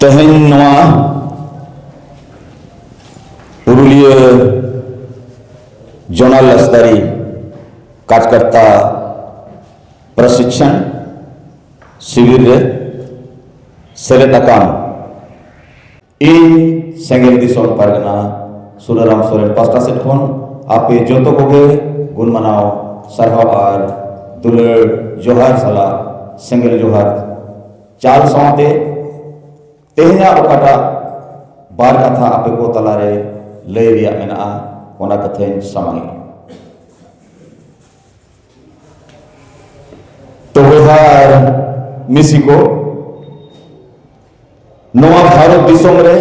तेहन नवा पुरुलिया जोनल स्तरी कार्यकर्ता प्रशिक्षण शिविर रे सेलेद आकान इन सेंगेल दिसोम पारगना सुराराम सोरेन पास्टा सेट खन आपे जोतो कोगे गुण मनाओ सरहाव आर दुलर जोहार सला सेंगेल जोहार चाल साथे तेहना ओकाटा बार कथा आपे को तलारे लय रिया मेना ओना कथेन समाई तो वेहार मिसिको नवा भारत दिसोम रे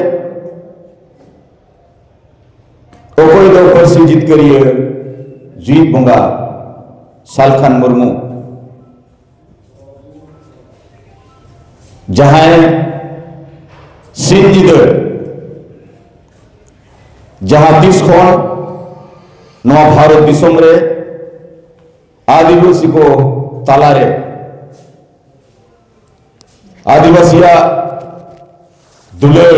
ओकोय दो परसी जितकरिए जीत बोंगा सालखान मुर्मू जहां सिंह जहां तीस खन नवा भारत दिसोम रे आदिवासी को तालारे आदिवासिया दुलर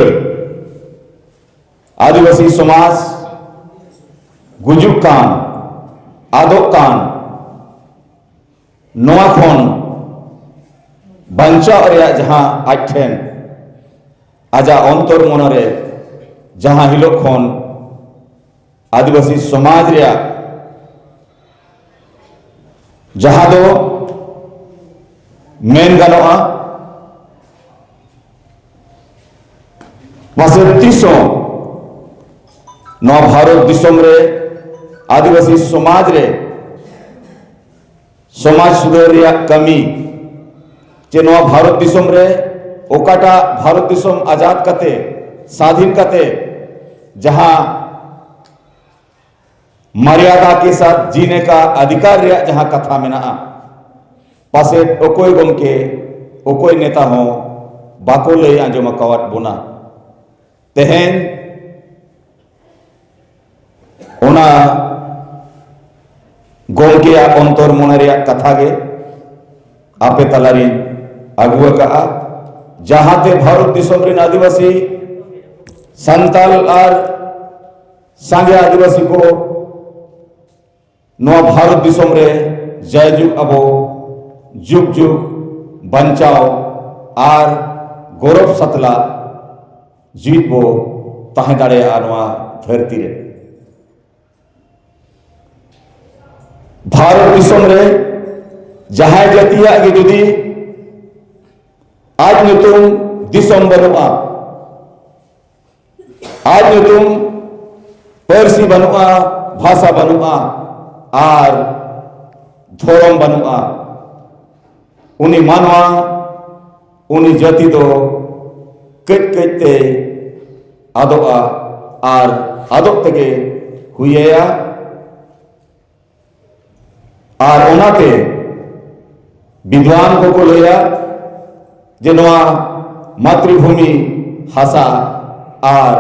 आदिवासी समाज गुजुक कान आदोक कान नवा खन बंचाव रे जहां आठेन आजा अंतर मनरे जहां हिलोक खन आदिवासी समाज रे जहां दो मेन गानोआ मासे तीसों नवा भारत दिसोम रे आदिवासी समाज रे समाज सुधार रिया कमी जे नवा भारत दिसोम रे ओकाटा भारत दिसोम आजाद कते स्वाधीन कते जहां मर्यादा के साथ जीने का अधिकार रिया जहां कथा मेना पासे ओकोय गमके ओकोय नेता हो बाको लय आंजम कावत बोना तेहन ओना गमके अंतर मन रिया कथा गे आपे तलारी अगुआ का जहां ते भारत दिसोम रे आदिवासी संताल और सांगे आदिवासी को नवा भारत दिसोम रे जयजुग अबो जुग जुग बंचाओ आर गौरव सतला जीत बो ताहे दाड़े नवा धरती रे भारत दिसोम रे जहां जातिया गे जुदी आज तुम दिसोम बनुआ आज तुम परसी बनुआ भाषा बनुआ आर धोरम बनुआ उनी मानवा उनी जाति दो कट कटते आदोआ आर आदोक तके हुएया आर ओनाते विद्वान को लया जे नवा मातृभूमि हासा आर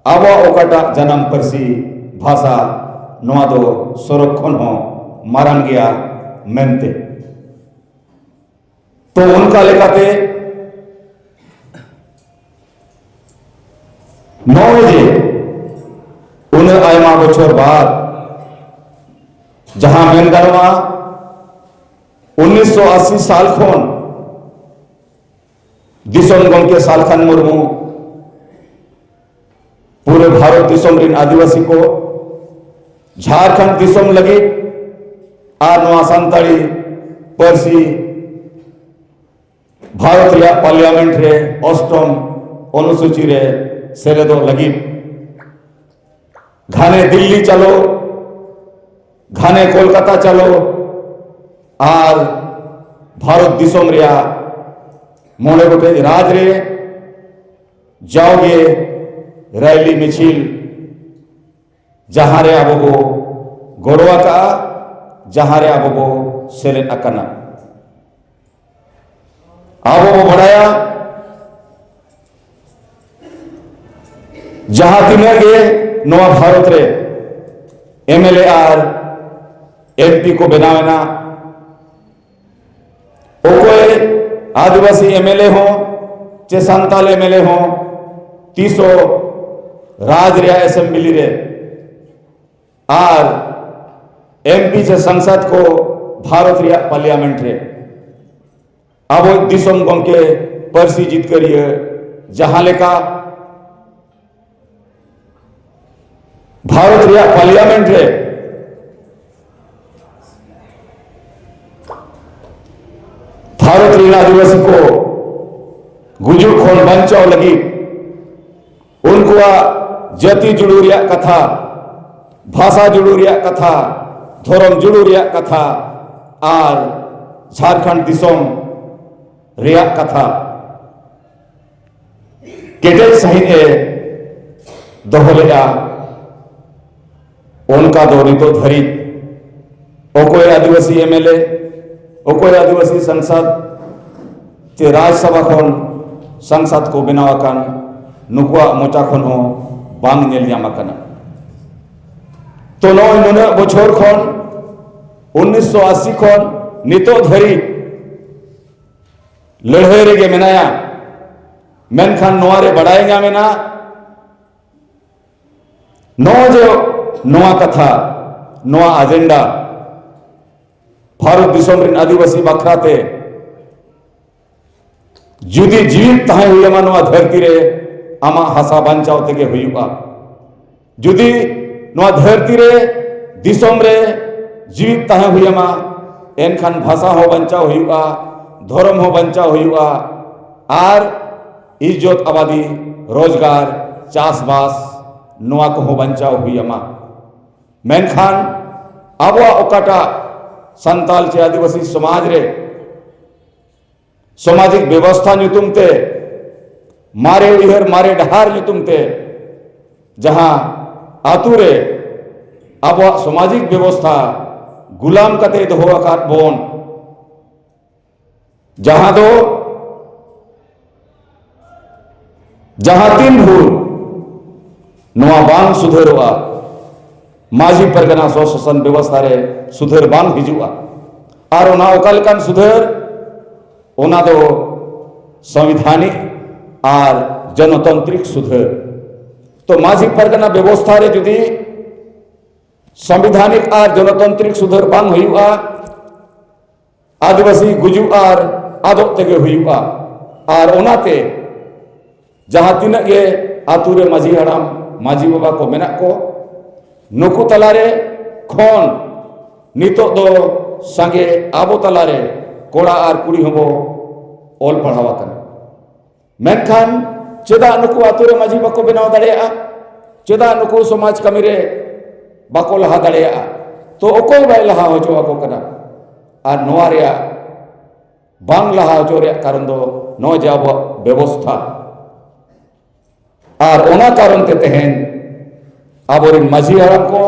आबा ओकाटा जन्म परसी भाषा नवा दो संरक्षण हो मारान गया मेनते तो उनका लेकाते 9 बजे उन्हें आयमा बछर बाद जहां मेन गानवा 1980 साल खन दिसोम गमके सालखान मुर्मू पूरे भारत दिसोम रिन आदिवासी को झारखंड दिसोम लगी आर नवा संताली परसी भारत रिया पार्लियामेंट रे अष्टम अनुसूची रे सेलेदो लगी घाने दिल्ली चलो घाने कोलकाता चलो आर भारत दिसोम रिया मोने गोटे राज रे जाओगे रैली मिছিল जहां रे आबो बो गोड़वा का जहां रे आबो बो सेलेद आकाना आबो बो बढ़ाया जहां तिना गे नवा भारत रे एमएलए आर एमपी को बनावेना ओकोय आदिवासी एमएलए हो चे सांताल एमएलए हो तीसो राज रे असेंबली रे और एमपी से संसद को भारत रे पार्लियामेंट रे अब दिसम गमके परसी जीत करिए जहां लेका भारत रे पार्लियामेंट रे भारत रे आदिवासी को गुजुर खोल बचाव लगी उनको जाति जुड़ू रे कथा भाषा जुड़ू रे कथा धर्म जुड़ू रे कथा और झारखंड दिसम रे कथा केटल सही दोहलेगा उनका दो नितो धरी ओकोय आदिवासी एमएलए ओकोय आदिवासी संसद चे राज्यसभा खन संसद को बनावाकान नुकुआ मोचा खन हो बांग नेल ᱧᱟᱢᱟᱠᱟᱱᱟ तो नय नुना बछर खन 1980 खन नितो धरी लड़ाई रेगे मेनाया मेनखान नोआ रे बड़ाई ᱧᱟᱢᱮᱱᱟ नो जो नोआ कथा नोआ एजेंडा भारत दिसम रिन आदिवासी बाखराते जुदी जीवित तहां हुयमा नोआ धरती रे आमा हासा बांचाव तेगे हुयुआ जुदी नोआ धरती रे दिसम रे जीवित तहां हुयमा एनखान भाषा हो बांचाव हुयुआ धर्म हो बांचाव हुयुआ और इज्जत आबादी रोजगार चासबास नोआ को हो बांचाव हुयमा मेनखान आबवा ओकाटा संताल चे आदिवासी समाज रे सामाजिक व्यवस्था नुतुमते मारे उहर मारे डहार नुतुमते जहां आतुरे आबवा सामाजिक व्यवस्था गुलाम कते दोहो आकात बोन जहां दो जहां तीन भूल नोआ बांग सुधरवा माझी परगना शासन व्यवस्था रे सुधर बांग हिजुआ और ओना ओकालकान सुधर ओना दो संवैधानिक और जनतांत्रिक सुधर तो माझी परगना व्यवस्था रे जुदी संवैधानिक और जनतांत्रिक सुधर बांग हुआ आदिवासी गुजु और आदत तेगे हुआ और ओनाते जहां तीना गे आतु रे माझी हड़ाम माझी बाबा को मेना को नुकु तलारे खन नितो दो संगे आबो तलारे कोड़ा और कुड़ी हबो ओल पढ़ावा कन मेनखान चेदा नुकु आतु रे माझी बाको बनाव दाड़ेया चेदा नुकु समाज कमी रे बाको लहा दाड़ेया तो ओकोय बाय लहा होजो को कना और नोआ रे बांग लहा होजो रे कारण दो नो जाब व्यवस्था और ओना कारण ते तेहन आबोरिन माझी हराम को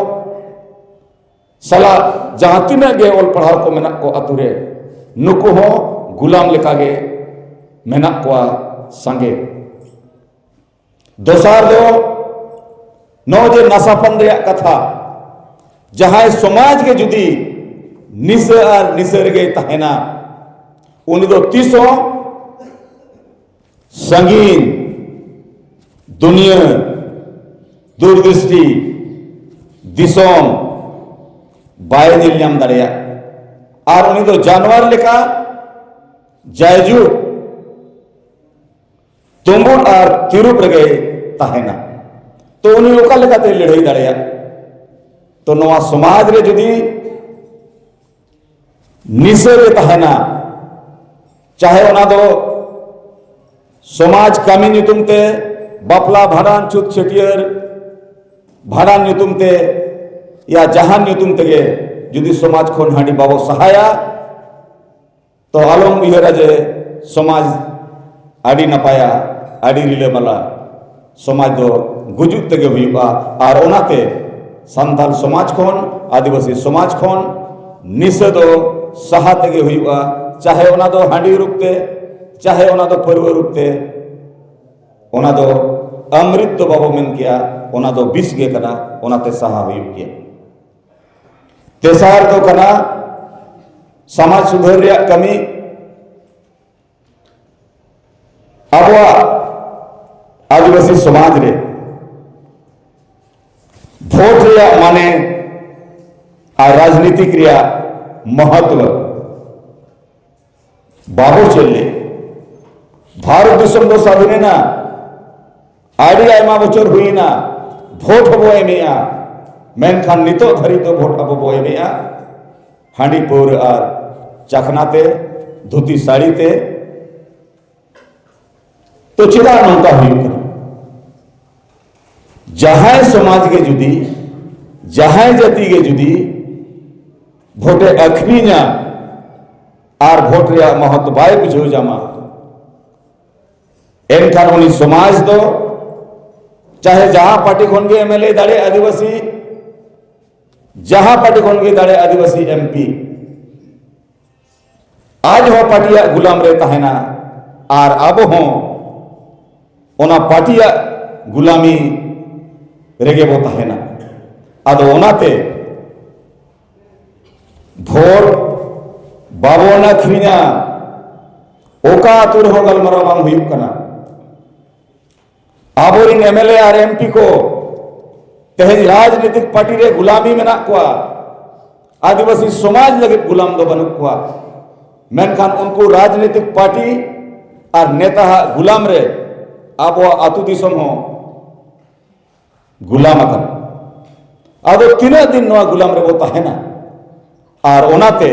सला जहां तीना गे ओल पढ़ाव को मेना को अतुरे नुकु हो गुलाम लेका गे मेना को संगे दोसार दो नो जे नासापन रे कथा जहां समाज के जुदी निसे और निसर गे तहेना उन दो तीसो संगीन दुनिया दूरदृष्टि दिसोम बाय निलयाम दाड़िया और उनी दो जानवर लेका जायजू तुम्बुड़ और तिरुप रगे तहेना तो उनी ओका लेका ते लड़ाई दाड़िया तो नोआ समाज रे जुदी निसे रे तहेना चाहे ओना दो समाज कामी नितुमते बापला भाड़ान छुत छटियर भाड़ान नुतुमते या जहान नुतुमते गे जुदी समाज खन हांडी बाबो सहाया तो आलम उहरा जे समाज आड़ी नपाया आड़ी रिलेमाला समाज दो गुजुत तेगे हुआ और ओनाते संथाल समाज खन आदिवासी समाज खन निसे दो सहा तेगे हुआ चाहे ओना दो हांडी रूपते चाहे ओना दो परवा रूपते ओना दो अमृत तो बाबो मेन किया ओना दो बिस गे कना ओनाते सहा हुई किया तेसार दो कना समाज सुधर रे कमी आबोआ आदिवासी समाज रे भोट रे माने और राजनीतिक रे महत्व बाबू चले भारत दिसम दो स्वाधीन ना आड़ी आयमा बचर हुई ना भोट हबो एमेया मेनखान नितो धरी तो भोट हबो बो एमेया हांडी पौर और चखनाते धोती साड़ी ते तो चेदा नौका हुई जहां समाज के जुदी जहां जाति के जुदी भोटे अखरीना और भोट रे महत्व बाय बुझो जामा एनखान उनी समाज दो चाहे जहां पार्टी खन के एमएलए दाड़े आदिवासी जहां पार्टी खन के दाड़े आदिवासी एमपी आज हो पार्टिया गुलाम रे तहना और अब हो ओना पार्टिया गुलामी रेगे बो तहना आदो ओनाते भोट बाबोना खरीना ओका आतुर हो गलमरा बांग हुयुग कना आबोरिन एमएलए और एमपी को तेज राजनीतिक पार्टी रे गुलामी में ना कुआ आदिवासी समाज लगे गुलाम दो बनु कुआ मेनखान उनको राजनीतिक पार्टी और नेता गुलाम रे आबो आतु दिसम हो गुलाम अकन आदो तीना दिन नवा गुलाम रे बोता है ना और ओनाते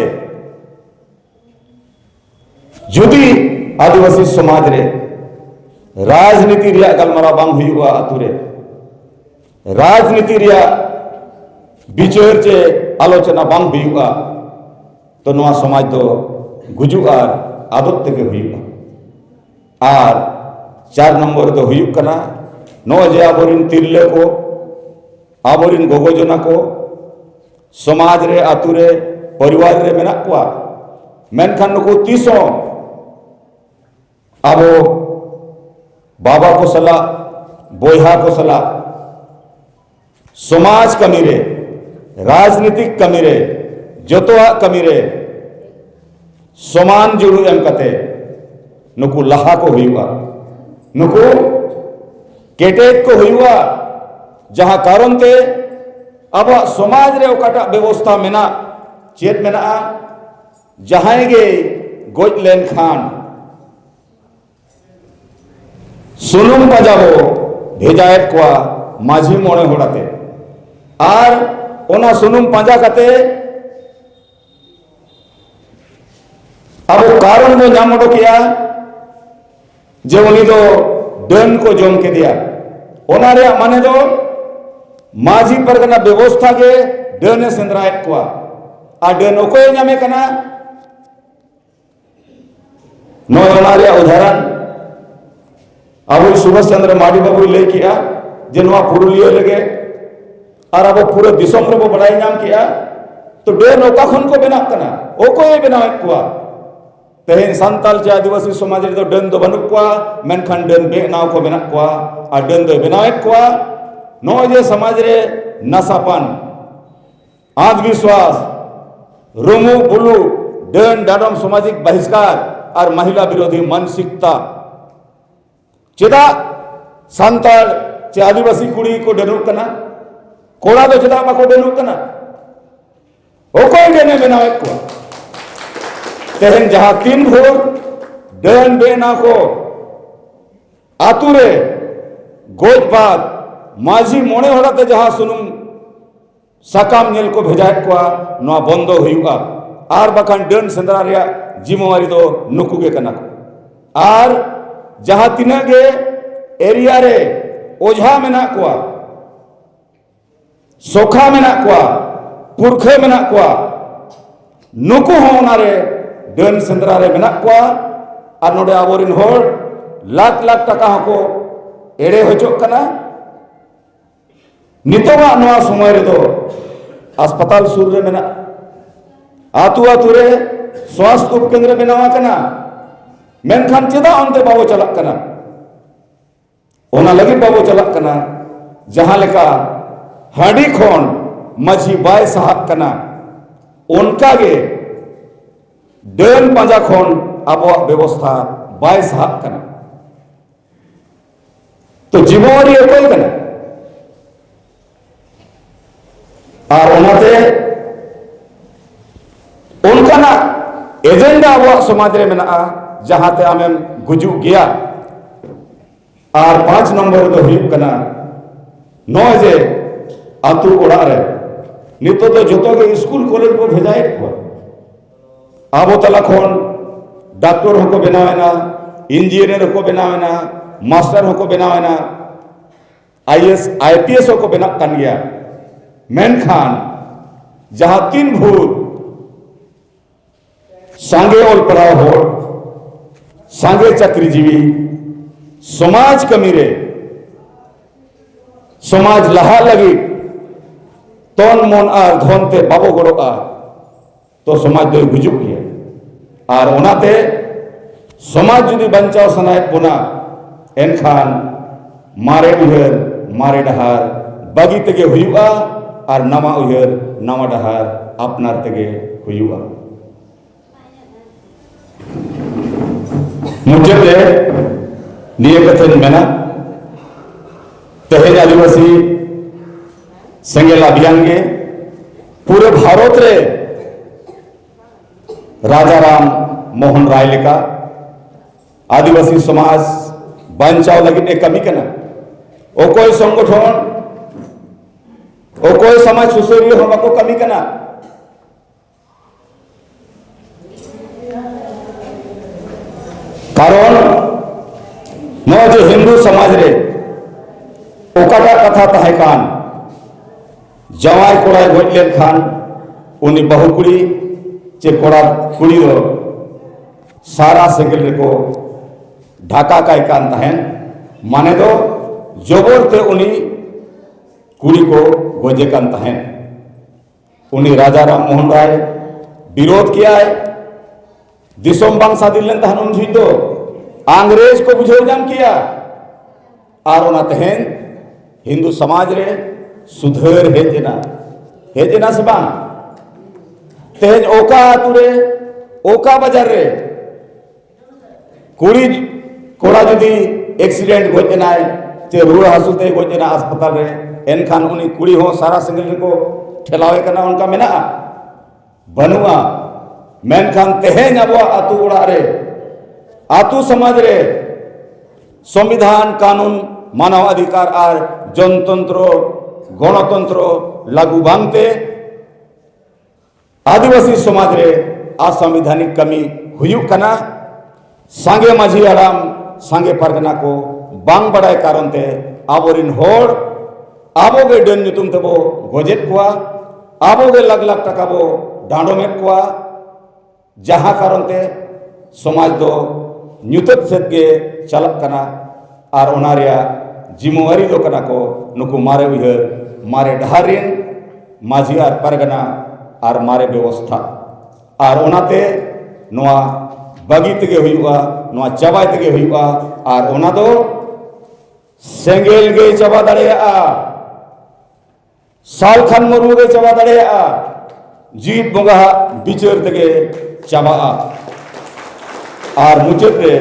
जुदी आदिवासी समाज रे राजनीति रिया गलमारा बांग हुआ आतुरे राजनीति रिया विचार चे आलोचना बांग हुआ तो नवा समाज दो गुजुआ आदत तक हुआ और 4 नंबर दो हुयुग कना नो जे आबोरिन तिरले को आबोरिन गोगोजना को समाज रे आतुरे परिवार रे मेना कुआ मेनखान नुको तीसों आबो बाबा को सला बोहा को सला समाज कमी रे राजनीतिक कमी रे जोतोआ कमी रे समान जुड़ू एम कते नुकु लहा को हुआ नुकु केटेक को हुआ जहां कारण ते अब समाज रे ओकाटा व्यवस्था मेना चेत मेना जहां गे गोज लेन खान सुनुम पाजाबो भेजाएत को माझी मोड़े होड़ाते और ओना सुनुम पाजा कते अब कारण दो नाम किया जे उनी दो डन को जोम के दिया ओना रे माने दो माझी परगना व्यवस्था के डने सेंद्राएत को आ डन ओको नामे कना नो ओना रे उदाहरण अब सुभाष चंद्र माडी बाबू ले किया जिनवा पुरुलिया लगे और अब पूरे दिसम रे बो बड़ाई नाम किया तो डन ओका खन को बेना कना ओको ये बेनाएत को तेहन संताल चे आदिवासी समाज रे तो डन दो बनु को मेनखान डन बेनाव को बेना को आ डन दो बेनाएत को नो जे समाज रे नसापन आत्मविश्वास रुमु बुलु डन डाडम सामाजिक बहिष्कार और महिला विरोधी मानसिकता चेदा संताल चे आदिवासी कुड़ी को डनु कना कोड़ा दो चेदा बाको डनु कना ओको डने बेनाएत को तेहन जहां 3 भोर डन बेना को आतुरे गोजपात माझी मोने होड़ाते जहां सुनुम साकाम नेल को भेजाएत को नवा बंदो हुआ और बखान डन सेंद्रा रे जिम्मेवारी दो नुकु गे कना और जहां तिना गे एरिया रे ओझा मेना को सोखा मेना को पुरखे मेना को नुकु होना रे डन सेंद्रा रे मेना को और नोडे आबोरिन होड़ लाख लाख टका को एड़े होचोक कना नितोगा नवा समय रे दो अस्पताल सुर रे मेना आतु आतु रे स्वास्थ्य उपकेंद्र बनावा कना मेनखान चेदा अंते बाबो चलक कना ओना लगे बाबो चलक कना जहां लेका हाडी खोन माझी बाय साहब कना उनका गे डन पाजा खोन अब व्यवस्था बाय साहब कना तो जीवावरी अकोय कना और ओनाते उनकाना एजेंडा अब समाज रे मेना जहाते आमें गुजु गया और 5 नंबर दो हुयुग कना नो जे आतु ओड़ा रे नितो तो जोतो के स्कूल कॉलेज को भेजाए को आबो तला खन डॉक्टर होको बनावेना इंजीनियर होको बनावेना मास्टर होको बनावेना आईएएस आईपीएस होको बना कान गया मेनखान जहां 3 भूत सांगे और पढ़ाओ हो सांगे चाकरीजीवी समाज कमीरे समाज लहा लगी तन मन और धनते बाबो गड़ोआ तो समाज दो गुजुक गया और ओनाते समाज जुदी बंचाव सनायत बोना एनखान मारे उहर मारे डहार बागी तेगे हुयुआ और नवा उहर नवा डहार अपनार तेगे हुयुआ मुझे निये कथन मेना तेहेज आदिवासी सेंगेल अभियान के पूरे भारत रे राजा राम मोहन राय लेका आदिवासी समाज बंचाव लगे कमी कना ओकोय संगठन ओकोय समाज सुसरिय हम को कमी कना कारण नो जो हिंदू समाज रे ओकाटा कथा तहे कान जवाई कोड़ाय गज लेन खान उनी बहु कुड़ी चे कोड़ा कुड़ी दो सारा सेंगल रे को ढाका काय कान तहन माने दो जबर ते उनी कुड़ी को गोजे कान तहन उनी राजा राम मोहन राय विरोध किया है दिसोम बांग सादिल लेन तहन उन जुई दो अंग्रेज को बुझे जाम किया और ओना तहन हिंदू समाज रे सुधर हेजना से बांग तेज ओका तुरे ओका बाजार रे कुड़ी कोड़ा जुदी एक्सीडेंट गोजना चे रुआ हसुते गोजना अस्पताल रे एनखान उनी कुड़ी हो सारा सिंगल को ठेलावे करना उनका मेना बनुआ मेनखान तेहेन अब आतु उड़ा रे आतु समाज रे संविधान कानून मानव अधिकार और जनतंत्र गणतंत्र लागू बांगते आदिवासी समाज रे असंवैधानिक कमी हुयुग कना सांगे माझी आराम सांगे परगना को बांग बड़ाय कारण ते आबोरिन होड़ आबो गे डन नुतुम तबो गोजेट कुआ आबो गे लग लग टका बो डांडो में कुआ जहां कारण ते समाज दो न्यूतत सेत गे चलक कना और ओनारिया जिम्मेवारी दो कना को नुकु मारे उहर मारे ढारिन माझी और परगना और मारे व्यवस्था और ओनाते नोआ बागी तेगे हुयुआ नोआ चबाय तेगे हुयुआ और ओना दो सेंगेल गे चबा दाड़ेया साल खान मरु गे चबा दाड़ेया जीत बोंगा बिचार तेगे चबा और मुचाद रे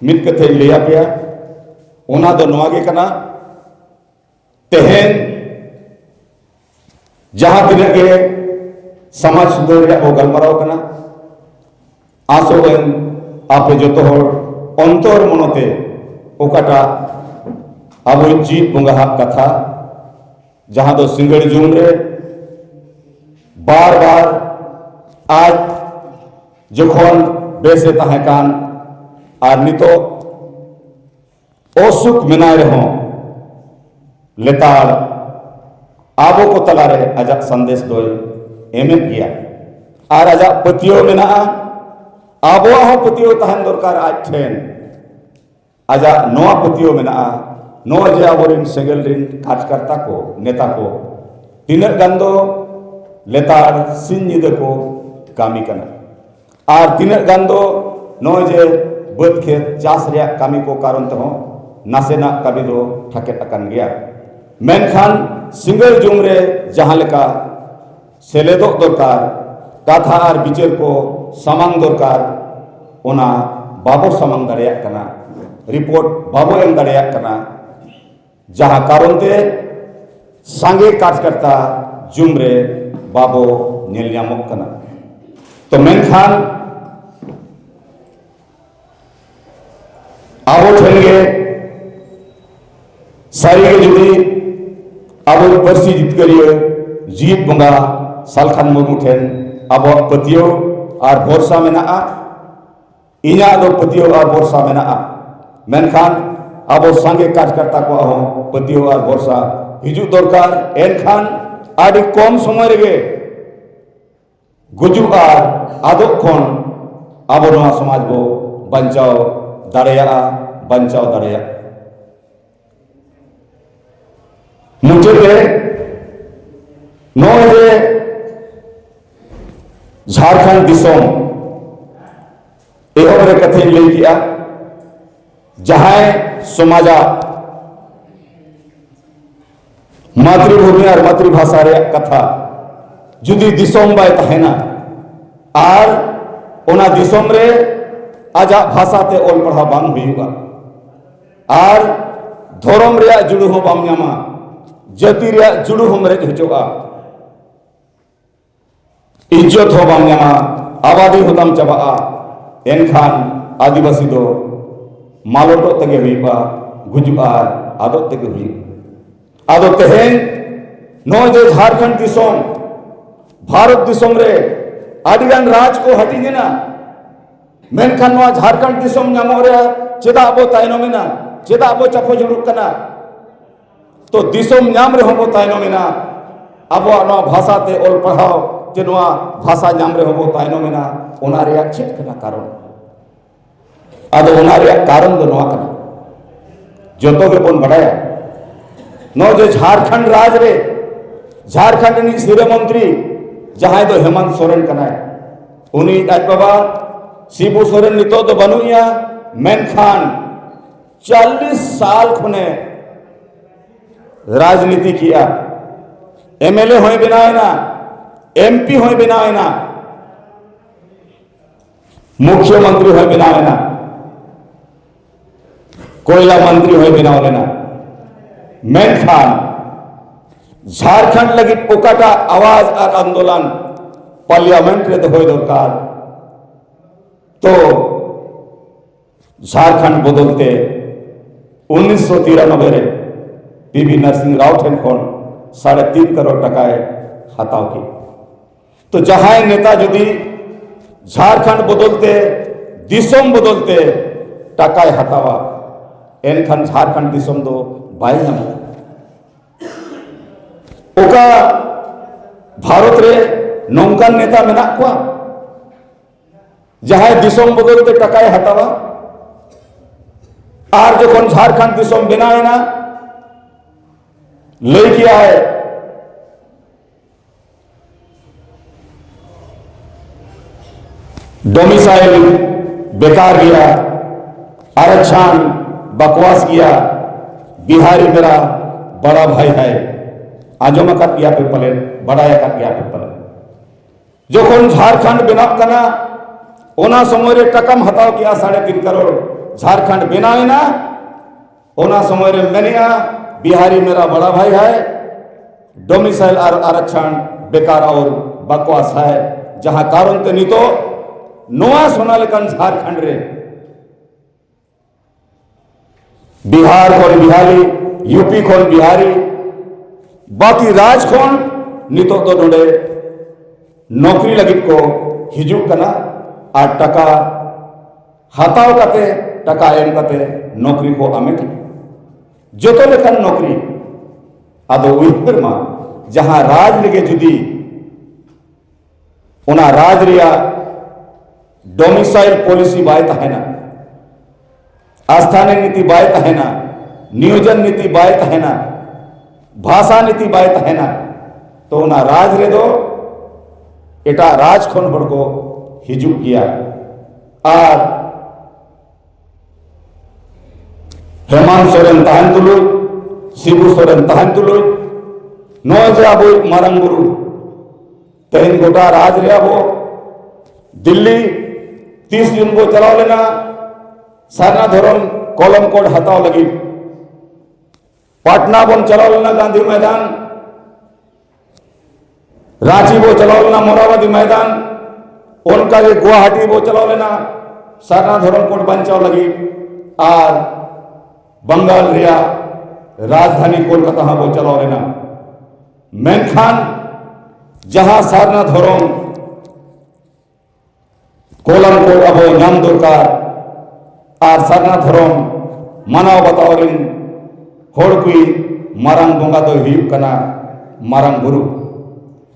मित कथे लिया पिया ओना दो नोआ गे कना तेहेन जहां तिना के समाज सुधर वो गलमाराव कना आसोबन आपे जो तो अंतर मनते ओकाटा अब जीत बोंगा कथा जहां दो सिंगड़ जुम रे बार बार आज जखन बेसे तहे कान और नितो असुख मेना रहो लेतार आबो को तलारे आजा संदेश दो एमे किया और आजा पतियो मेना आबो हो पतियो तहन दरकार आज ठेन आजा नोआ पतियो मेना नोआ जे आबोरिन सेंगल रिन कार्यकर्ता को नेता को तीनर गंदो लेतार सिन निद को कामी कना और तीनर गंदो नोए जे बद खेत चास रिया कामी को कारण तो नासेना कभी दो ठके अकन गया मेनखान सिंगल जुमरे जहां लेका सेलेदो दरकार कथा और बिचार को सामांग दरकार ओना बाबो सामांग दाड़ेया कना रिपोर्ट बाबो एम दाड़ेयाग कना जहां कारण ते सांगे कार्यकर्ता जुमरे बाबो नेल ᱧᱟᱢᱚᱜ कना। तो मेनखान आबो ठेंगे सारी जुदी आबो परसी जितकरियो जीत बंगा सालखान मुर्मू ठेन आबो पतियो और भरोसा मेना इना दो पतियो और भरोसा मेना मेनखान आबो सांगे कार्यकर्ता को पतियो और भरोसा हिजू दरकार एनखान आदि कम समय रेगे गुजु और आदोक खन आबो नवा समाज बो बंचाओ दाड़ेया बंचाओ दाड़ेया। मुझे नोए झारखंड दिसोम एहरे कथे लई किया जहां समाजा मातृभूमि और मातृभाषा रे कथा जुदी दिसोम बाय तहेना और ओना दिसोम रे आजा भाषा ते ओल पढ़ा बांग हुईगा और धर्म रे जुड़ू हो बाम ᱧᱟᱢᱟ जाति रे जुड़ू हम रे हजोगा इज्जत हो बाम ᱧᱟᱢᱟ आबादी होताम चाबा एनखान आदिवासी दो मालोटो तगे हुईबा गुजुआ आदो तगे हुई आदो तेहेन नो जे झारखंड दिसोम भारत दिसोम रे आदिगान राज को हटिगेना मेनखान नवा झारखंड दिसोम ᱧᱟᱢᱚᱜ रे चेदा आबो तायनोमेना चेदा आबो चाफो जुड़ुक कना तो दिसोम ᱧᱟᱢ रे होबो तायनोमेना आबो नवा भाषा ते ओल पढ़ाओ जे नवा भाषा ᱧᱟᱢ रे होबो तायनोमेना ओना रे चेद कना कारण आदो ओना रे कारण दो नवा कना जतो के बोन बड़ाया नो जे झारखंड राज रे झारखंड नि सिरे मंत्री जहां दो हेमंत सोरेन कना उनी आज बाबा शिबू सोरेन नितो तो बनुया मेनखान 40 साल खुने राजनीति किया एमएलए होय बनाएना एमपी होय बनाएना मुख्यमंत्री होय बनाएना कोयला मंत्री होय बनावेना मेनखान झारखंड लगी ओकाटा आवाज और आंदोलन पार्लियामेंट रे होय दरकार तो झारखंड बदलते 1993 रे पीवी नरसिंह राव ठेन खन 3.5 करोड़ टकाए हताव की तो जहां नेता जुदी झारखंड बदलते दिसोम बदलते टकाए हतावा एनखान झारखंड दिसोम दो बाय नामो ओका भारत रे नौकान नेता मेना को जहां दिसोम बदलते टकाए हतावा और जो झारखंड दिसोम बनाएना ले किया है डोमिसाइल बेकार किया आरक्षण बकवास किया बिहारी मेरा बड़ा भाई है आजम का किया पे पले बड़ाया का किया पे पले जो झारखंड बना कना ओना समय रे टकम हताव किया 3.5 करोड़ झारखंड बनाएना ओना समय रे मेनिया बिहारी मेरा बड़ा भाई है डोमिसाइल और आरक्षण बेकार और बकवास है जहां कारण ते नी तो नोआ सोना लेकन झारखंड रे बिहार खन बिहारी यूपी खन बिहारी बाकी राज खन नितो तो नोडे नौकरी लगी को हिजुक कना और टका हताव कते टका एम कते नौकरी को आमेट जोतो लेखन नौकरी आदो उइपर मा जहां राज लगे जुदी ओना राज रिया डोमिसाइल पॉलिसी बाय तहेना आस्थाने नीति बाय तहेना नियोजन नीति बाय तहेना भाषा नीति बाय तहेना तो ओना राज रे दो एटा राज खन हड़ को हिजुक किया और हेमंत सोरेन तहन तुलुय शिबू सोरेन तहन तुलुय नो जे आबो मारंग बुरु तेहन गोटा राज रे आबो दिल्ली 30 जून को चलाव लेना सारना धर्म कलम कोड हताव लगी पटना बन चलाव लेना गांधी मैदान, रांची बो चलाव लेना मोराबादी मैदान, उनका के गुवाहाटी बो चलाव लेना सारना धर्म कोड बचाव लगी और बंगाल रिया राजधानी कोलकाता बो चलाव लेना। मेनखान जहां सारना धर्म कोलम कोड अब नाम दरकार और सारना धर्म मानव बतावरिन होड़ कुई मारंग बोंगा दो हुयुग कना मारंग बुरु।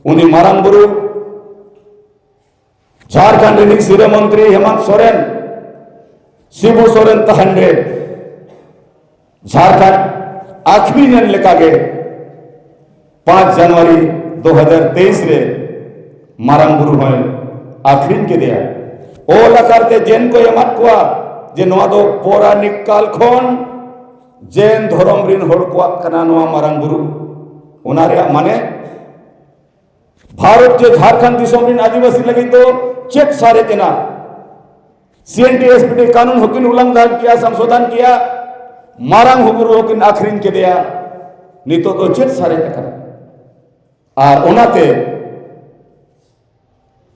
उनी मारंग बुरु झारखंड रिनिक सिरे मंत्री हेमंत सोरेन शिबू सोरेन तहंडे झारखंड आखिरी जन लेका गे 5 जनवरी 2023 रे मारंग बुरु होय आखिरी के दिया ओ लकारते जेन को एमात कुआ जे नवा दो पौराणिक काल खन जैन धर्म रिन होड़ कुआ कना नवा मारंग बुरु ओना रे माने भारत के झारखंड दिसोम रिन आदिवासी लगी तो चेक सारे केना CNTSPT कानून होकिन उल्लंघन किया, संशोधन किया, मारंग हुबुरु होकिन आखिरीन के दिया नितो तो चेक सारे केना और ओनाते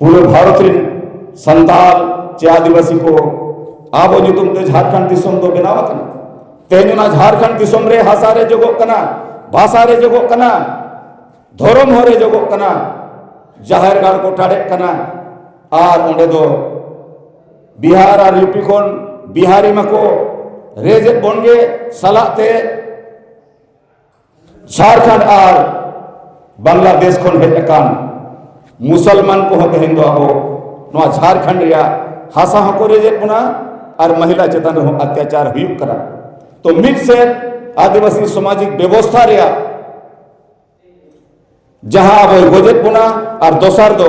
पूरे भारत रिन संताल चे आदिवासी को आबो जो तुम झारखंड दिसोम दो बनावा कना तेजना झारखंड दिसोम रे हासा रे जगो कना, भाषा रे जगो कना, धर्म हो रे जगो कना, जाहिर गाड़ को टाड़े कना और ओंडे दो बिहार और यूपी कोन बिहारी मको रेजे बनगे सलाते झारखंड और बांग्लादेश कोन हेज अकान मुसलमान को तेहन दो आबो नवा झारखंड रिया हासा हको रेजे पुना और महिला चेतन रहो अत्याचार हुयुग करा। तो मिड से आदिवासी सामाजिक व्यवस्था रिया जहां अब गोजेत पुना और दोसर दो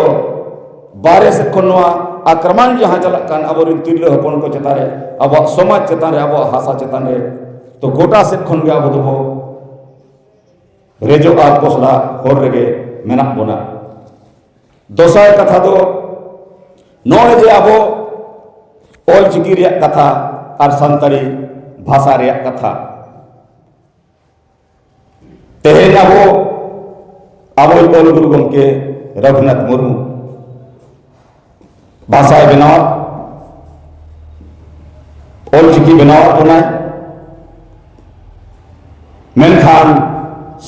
बारे से खनवा आक्रमण जहां चला कान अब तिरले हपन को चेतारे अब समाज चेतारे अब हासा चेतारे तो गोटा से खन गया अब दो रेजो आग कोसला होर रेगे मेना बोना दोसर कथा दो नोए जे अब ओल चिकी रिया कथा और संतरी भाषा रिया कथा तेहेन अब ओल गुरु गमके रघुनाथ मुर्मू भाषा बनाव ओल चिकी बनाव बनाए मेनखान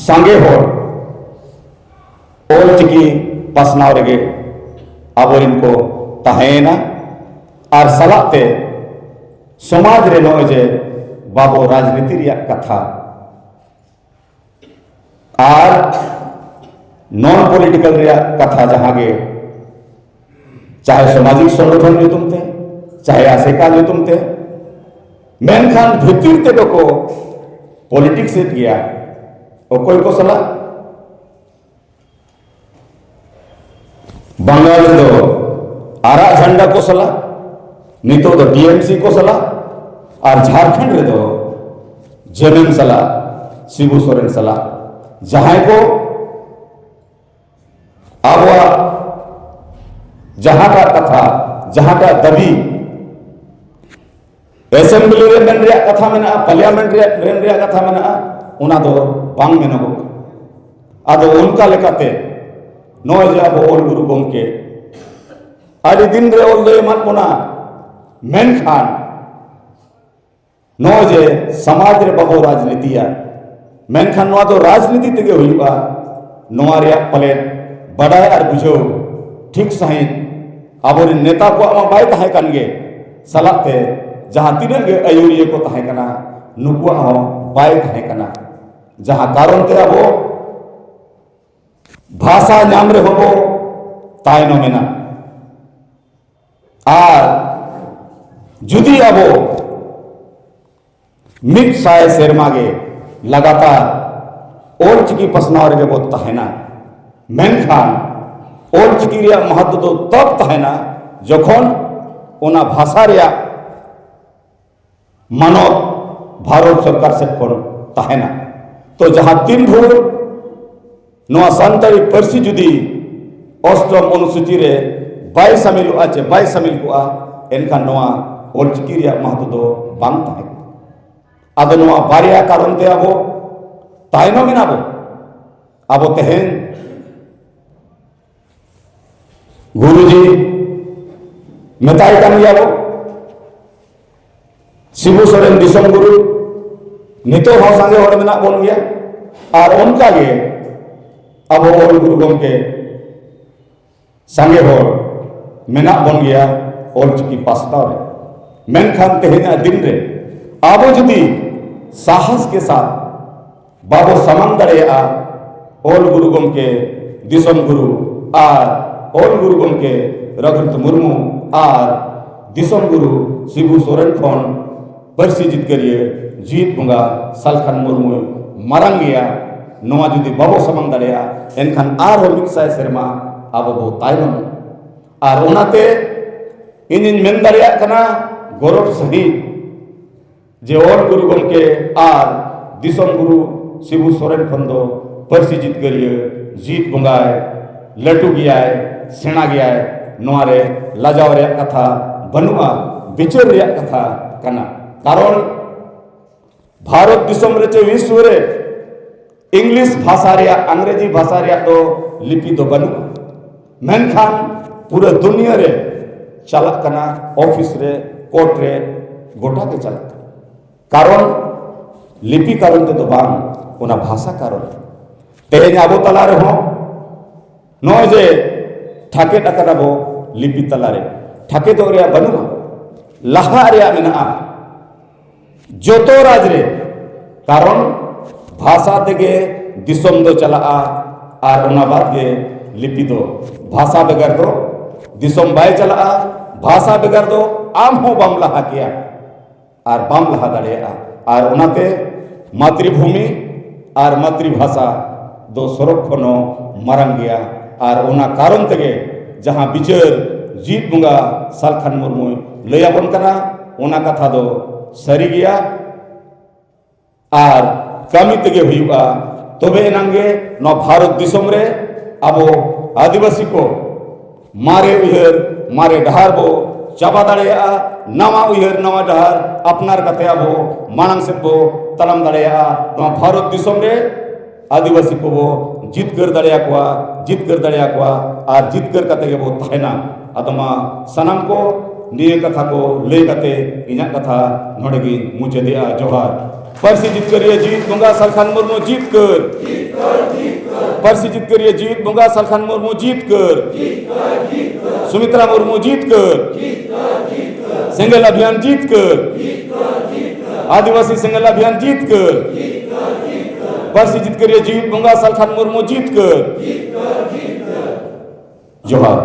सांगे होड़ ओल चिकी पासनाव रेगे अब इनको तहेना और सलाते समाज रे नोए जे बाबो राजनीति रिया कथा और नॉन पॉलिटिकल रिया कथा जहां गे चाहे सामाजिक संगठन जो तुम थे चाहे आसेका जो तुम थे मेनखान भितर ते को पॉलिटिक्स से किया कोई को सला बंगाल दो आरा झंडा को सला नितो तो TMC को सला और झारखंड रे दो जेएमएम सला शिबू सोरेन सला जहां को अब जहां का कथा जहां का दबी असेंबली रे मेन रिया कथा मेना पार्लियामेंट रे रेन रिया कथा मेना उना दो बांग मेनो आदो उनका लेकाते नोय जे अब ओल गुरु गमके आदि दिन रे ओल दो मान कोना मेनखान नोय जे समाज रे बाबो राजनीतिया मेनखान नोआ दो राजनीति तेगे हुईबा नोआ रिया पले बड़ाई और बुझो ठीक सही अब नेता को आमा बाय तहे कान गे सलाते जहां तीन गे आयुरिये को तहे कना नुकुआ हो बाय तहे कना जहां कारण ते अब भाषा नाम रे होबो तायनो मेना और जुदी अब मिट साय सेरमा गे लगातार ओल चिकी पसनाव रे बो तहेना मेनखान ओल चिकी रिया महत्व तो तब तहेना जखन ओना भाषा रिया मानव भारत सरकार से कोन तहेना तो जहां तीन भूर नोआ संताली पार्सी जुदी अष्टम अनुसूची रे बाय शामिल आचे बाय शामिल को एनखान नोआ ओल चिकी रिया महत्व दो बांग तहे आदो नोआ बारिया कारण ते आबो तायनो मेना बो आबो तेहेन गुरुजी मेताय कान गया बो शिबू सोरेन दिसम गुरु नितो हो संगे होड़ मेना बोन गया और उनका गे अब ओल गुरु गमके संगे होड़ मेना बोन गया ओल चिकी पासटाव रे मेनखान तेहेना दिन रे आबो जुदी साहस के साथ बाबो सामान दड़ेया ओल गुरु गमके दिसम गुरु और ओल गुरु गमके रघुनाथ मुर्मू और दिसम गुरु शिबू सोरेन खन पार्सी जितकारिया जीत बंगा सालखान मुर्मू मारांग गया नोआ जुदी बाबो सामान दड़ेया एनखान आर मिक साय सेरमा आबो बो तायनम और ओनाते इनिन मेन दड़ेया कना गौरव सही जे ओल गुरु गमके और दिसम गुरु शिबू सोरेन खन दो पार्सी जितकारिया जीत बंगाय लटू गया सेना गया नोआरे लाजाव रे कथा बनुआ बिचार रे कथा कना कारण भारत दिसम रे चे विश्व रे इंग्लिश भाषा रे अंग्रेजी भाषा रे तो लिपि दो बनु मेनखान पूरा दुनिया रे चलत कना ऑफिस रे कोर्ट रे गोटा के चलत कारण लिपि कारण तो बांग ओना भाषा कारण तेहेन आबो तला रे हो नय जे ठाके टाका बो लिपि तला रे ठाके दो रे बनुआ लहा रे मेना जोतो राज रे कारण भाषा तेगे दिसम दो चला और ओना बात गे लिपि दो भाषा बेगर दो दिसम बाय चला भाषा बेगर दो आम हो बाम लहा किया और बाम लहा दड़ेया और ओनाते मातृभूमि और मातृभाषा दो सरक खनो मारंग गया और ओना कारण तेगे जहां बिचार जीत बंगा सालखान मुर्मू लयाबन कना ओना कथा दो सरी गया और कमी तेगे हुआ तबे एनांगे न भारत दिसम रे आबो आदिवासी को मारे उहर मारे डहार बो चाबा दड़ेया नवा उहर नवा डहार अपनार कते आबो मानंग से बो तलम दड़ेया न भारत दिसम रे आदिवासी को वो जीत कर दड़ेया को और जीत कर कते के वो तहना आदमा सनम को निये कथा को ले कते इना कथा नोडेगी मुझे दिया जोहार पार्सी जीत करिए जीत बंगा सालखान मुर्मू जीत कर पार्सी जीत करिए जीत बंगा सालखान मुर्मू जीत कर सुमित्रा मुर्मू जीत कर सिंगल अभियान जीत कर आदिवासी सिंगल अभियान जीत कर पार्सी जीत करिए जीत बंगा सालखान मुर्मू जीत कर जोहार।